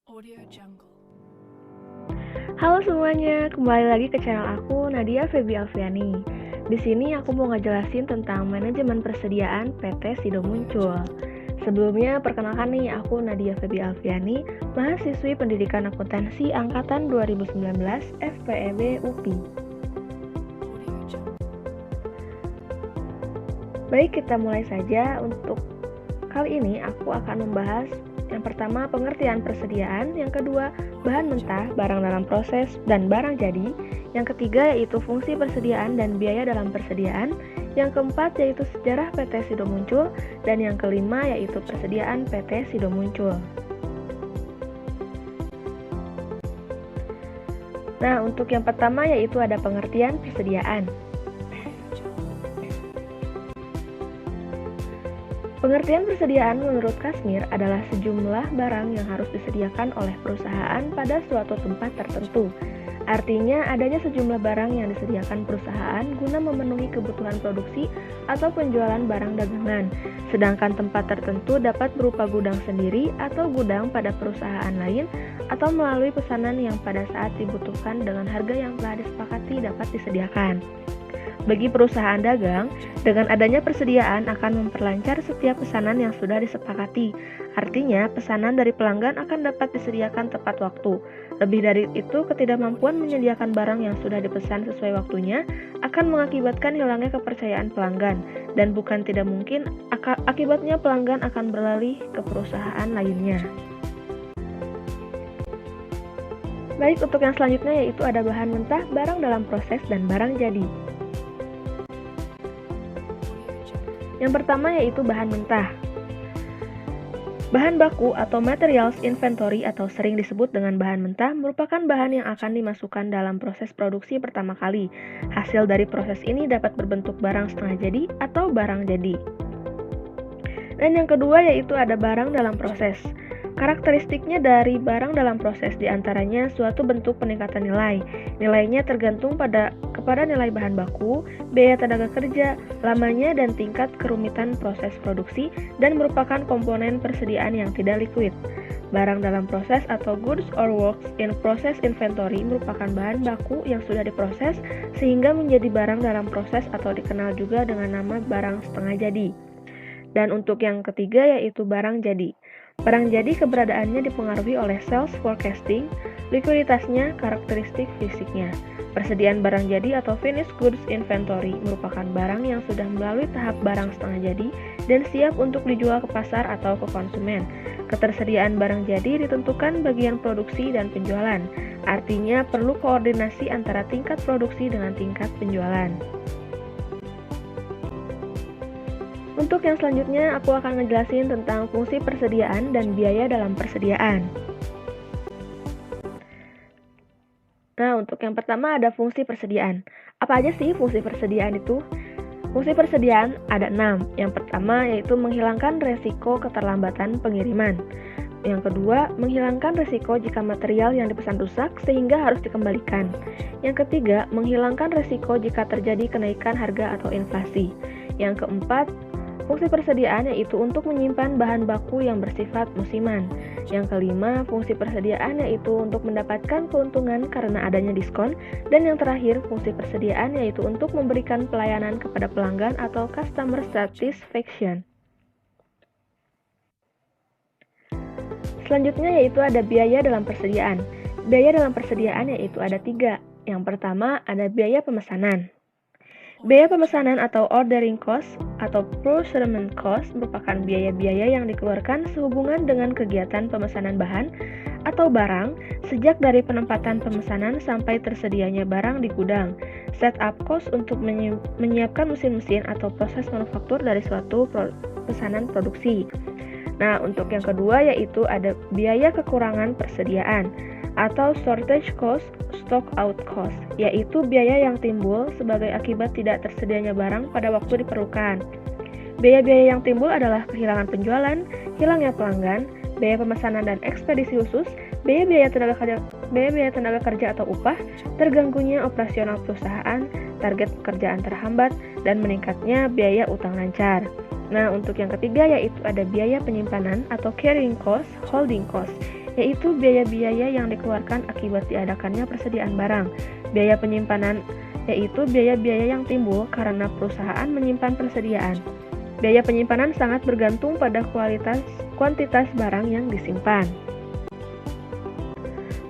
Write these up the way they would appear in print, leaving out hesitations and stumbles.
Audio Jungle. Halo semuanya, kembali lagi ke channel aku, Nadia Febi Alfiani. Di sini aku mau ngejelasin tentang manajemen persediaan PT Sido Muncul. Sebelumnya, perkenalkan nih, aku Nadia Febi Alfiani, mahasiswi Pendidikan Akuntansi Angkatan 2019 FPEB UPI. Audio Jungle. Baik, kita mulai saja. Untuk kali ini aku akan membahas yang pertama pengertian persediaan, yang kedua bahan mentah, barang dalam proses, dan barang jadi, yang ketiga yaitu fungsi persediaan dan biaya dalam persediaan, yang keempat yaitu sejarah PT Sido Muncul, dan yang kelima yaitu persediaan PT Sido Muncul. Nah, untuk yang pertama yaitu ada pengertian persediaan. Pengertian persediaan menurut Kasmir adalah sejumlah barang yang harus disediakan oleh perusahaan pada suatu tempat tertentu. Artinya, adanya sejumlah barang yang disediakan perusahaan guna memenuhi kebutuhan produksi atau penjualan barang dagangan. Sedangkan tempat tertentu dapat berupa gudang sendiri atau gudang pada perusahaan lain atau melalui pesanan yang pada saat dibutuhkan dengan harga yang telah disepakati dapat disediakan. Bagi perusahaan dagang, dengan adanya persediaan akan memperlancar setiap pesanan yang sudah disepakati. Artinya, pesanan dari pelanggan akan dapat disediakan tepat waktu. Lebih dari itu, ketidakmampuan menyediakan barang yang sudah dipesan sesuai waktunya akan mengakibatkan hilangnya kepercayaan pelanggan, dan bukan tidak mungkin akibatnya pelanggan akan beralih ke perusahaan lainnya. Baik, untuk yang selanjutnya yaitu ada bahan mentah, barang dalam proses, dan barang jadi. Yang pertama yaitu bahan mentah. Bahan baku atau materials inventory atau sering disebut dengan bahan mentah merupakan bahan yang akan dimasukkan dalam proses produksi pertama kali. Hasil dari proses ini dapat berbentuk barang setengah jadi atau barang jadi. Dan yang kedua yaitu ada barang dalam proses. Karakteristiknya dari barang dalam proses diantaranya suatu bentuk peningkatan nilai. Nilainya tergantung kepada nilai bahan baku, biaya tenaga kerja, lamanya, dan tingkat kerumitan proses produksi, dan merupakan komponen persediaan yang tidak liquid. Barang dalam proses atau goods or works in process inventory merupakan bahan baku yang sudah diproses sehingga menjadi barang dalam proses atau dikenal juga dengan nama barang setengah jadi. Dan untuk yang ketiga yaitu barang jadi. Barang jadi keberadaannya dipengaruhi oleh sales forecasting, likuiditasnya, karakteristik fisiknya. Persediaan barang jadi atau finished goods inventory merupakan barang yang sudah melalui tahap barang setengah jadi dan siap untuk dijual ke pasar atau ke konsumen. Ketersediaan barang jadi ditentukan bagian produksi dan penjualan. Artinya perlu koordinasi antara tingkat produksi dengan tingkat penjualan. Untuk yang selanjutnya, aku akan ngejelasin tentang fungsi persediaan dan biaya dalam persediaan. Nah, untuk yang pertama ada fungsi persediaan. Apa aja sih fungsi persediaan itu? Fungsi persediaan ada 6. Yang pertama yaitu menghilangkan resiko keterlambatan pengiriman. Yang kedua, menghilangkan resiko jika material yang dipesan rusak sehingga harus dikembalikan. Yang ketiga, menghilangkan resiko jika terjadi kenaikan harga atau inflasi. Yang keempat, fungsi persediaan yaitu untuk menyimpan bahan baku yang bersifat musiman. Yang kelima, fungsi persediaan yaitu untuk mendapatkan keuntungan karena adanya diskon. Dan yang terakhir, fungsi persediaan yaitu untuk memberikan pelayanan kepada pelanggan atau customer satisfaction. Selanjutnya yaitu ada biaya dalam persediaan. Biaya dalam persediaan yaitu ada 3. Yang pertama ada biaya pemesanan. Biaya pemesanan atau ordering cost atau procurement cost merupakan biaya-biaya yang dikeluarkan sehubungan dengan kegiatan pemesanan bahan atau barang sejak dari penempatan pemesanan sampai tersedianya barang di gudang. Setup cost untuk menyiapkan mesin-mesin atau proses manufaktur dari suatu pesanan produksi. Nah, untuk yang kedua yaitu ada biaya kekurangan persediaan atau shortage cost, stock out cost, yaitu biaya yang timbul sebagai akibat tidak tersedianya barang pada waktu diperlukan. Biaya-biaya yang timbul adalah kehilangan penjualan, hilangnya pelanggan, biaya pemesanan dan ekspedisi khusus, biaya tenaga kerja atau upah, terganggunya operasional perusahaan, target pekerjaan terhambat, dan meningkatnya biaya utang lancar. Nah, untuk yang ketiga yaitu ada biaya penyimpanan atau carrying cost, holding cost, yaitu biaya-biaya yang dikeluarkan akibat diadakannya persediaan barang. Biaya penyimpanan, yaitu biaya-biaya yang timbul karena perusahaan menyimpan persediaan. Biaya penyimpanan sangat bergantung pada kuantitas barang yang disimpan.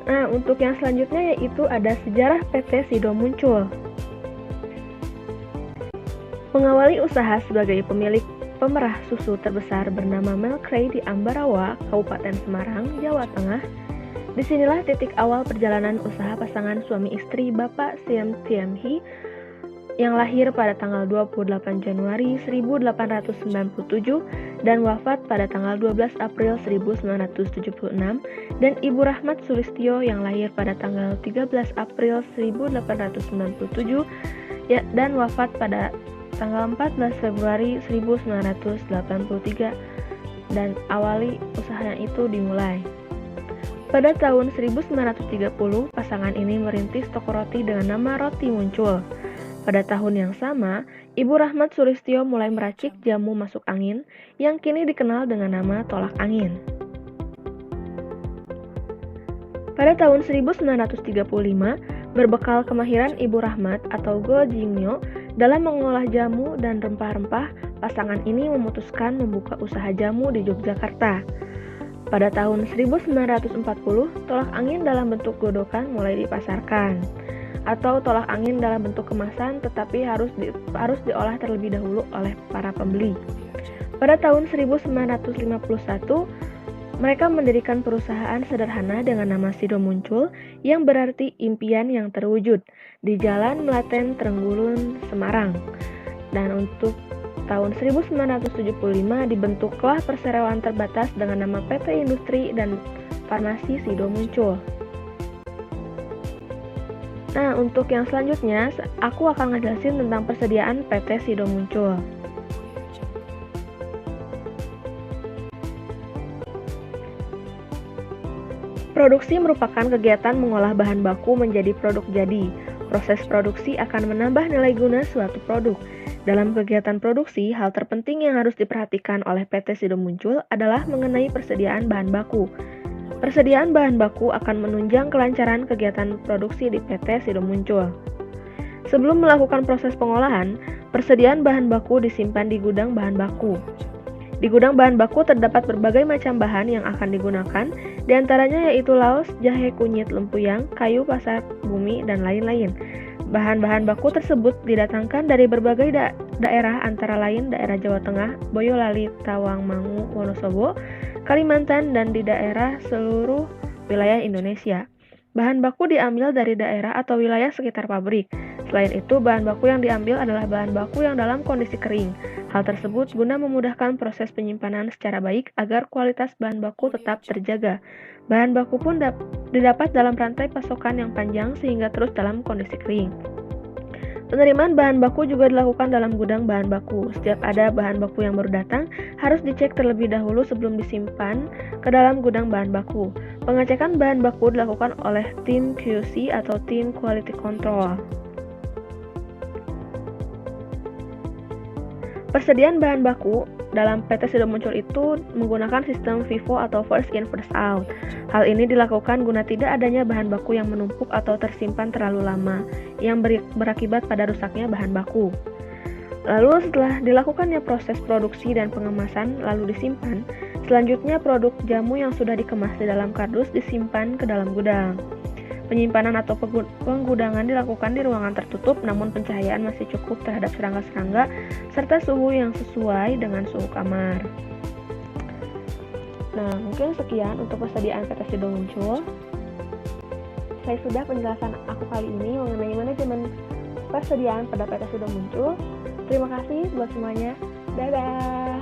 Nah, untuk yang selanjutnya yaitu ada sejarah PT Sido muncul. Mengawali usaha sebagai pemilik pemerah susu terbesar bernama Melcray di Ambarawa, Kabupaten Semarang, Jawa Tengah. Disinilah titik awal perjalanan usaha pasangan suami istri Bapak Siem Tiem Hee yang lahir pada tanggal 28 Januari 1897 dan wafat pada tanggal 12 April 1976, dan Ibu Rahmat Sulistyo yang lahir pada tanggal 13 April 1897 dan wafat pada tanggal 14 Februari 1983, dan awali usahanya itu dimulai. Pada tahun 1930, pasangan ini merintis toko roti dengan nama Roti Muncul. Pada tahun yang sama, Ibu Rahmat Sulistyo mulai meracik jamu masuk angin yang kini dikenal dengan nama tolak angin. Pada tahun 1935, berbekal kemahiran Ibu Rahmat atau Go Jingmyo dalam mengolah jamu dan rempah-rempah, pasangan ini memutuskan membuka usaha jamu di Yogyakarta. Pada tahun 1940, tolak angin dalam bentuk godokan mulai dipasarkan, atau tolak angin dalam bentuk kemasan tetapi harus diolah terlebih dahulu oleh para pembeli. Pada tahun 1951, mereka mendirikan perusahaan sederhana dengan nama Sido Muncul yang berarti impian yang terwujud di Jalan Melaten Trenggulun, Semarang. Dan untuk tahun 1975 dibentuklah perseroan terbatas dengan nama PT Industri dan Farmasi Sido Muncul. Nah, untuk yang selanjutnya, aku akan ngejelasin tentang persediaan PT Sido Muncul. Produksi merupakan kegiatan mengolah bahan baku menjadi produk jadi. Proses produksi akan menambah nilai guna suatu produk. Dalam kegiatan produksi, hal terpenting yang harus diperhatikan oleh PT Sido Muncul adalah mengenai persediaan bahan baku. Persediaan bahan baku akan menunjang kelancaran kegiatan produksi di PT Sido Muncul. Sebelum melakukan proses pengolahan, persediaan bahan baku disimpan di gudang bahan baku. Di gudang bahan baku terdapat berbagai macam bahan yang akan digunakan, diantaranya yaitu laos, jahe, kunyit, lempuyang, kayu pasak bumi, dan lain-lain. Bahan-bahan baku tersebut didatangkan dari berbagai daerah antara lain daerah Jawa Tengah, Boyolali, Tawangmangu, Wonosobo, Kalimantan, dan di daerah seluruh wilayah Indonesia. Bahan baku diambil dari daerah atau wilayah sekitar pabrik. Selain itu, bahan baku yang diambil adalah bahan baku yang dalam kondisi kering. Hal tersebut guna memudahkan proses penyimpanan secara baik agar kualitas bahan baku tetap terjaga. Bahan baku pun didapat dalam rantai pasokan yang panjang sehingga terus dalam kondisi kering. Penerimaan bahan baku juga dilakukan dalam gudang bahan baku. Setiap ada bahan baku yang baru datang, harus dicek terlebih dahulu sebelum disimpan ke dalam gudang bahan baku. Pengecekan bahan baku dilakukan oleh tim QC atau tim Quality Control. Persediaan bahan baku dalam PT Sido Muncul itu menggunakan sistem FIFO atau first in first out. Hal ini dilakukan guna tidak adanya bahan baku yang menumpuk atau tersimpan terlalu lama yang berakibat pada rusaknya bahan baku. Lalu setelah dilakukannya proses produksi dan pengemasan lalu disimpan, selanjutnya produk jamu yang sudah dikemas di dalam kardus disimpan ke dalam gudang. Penyimpanan atau penggudangan dilakukan di ruangan tertutup namun pencahayaan masih cukup terhadap serangga-serangga serta suhu yang sesuai dengan suhu kamar. Nah, mungkin sekian untuk persediaan PT Sido Muncul. Saya sudah penjelasan aku kali ini mengenai manajemen persediaan pada PT Sido Muncul. Terima kasih buat semuanya. Dadah!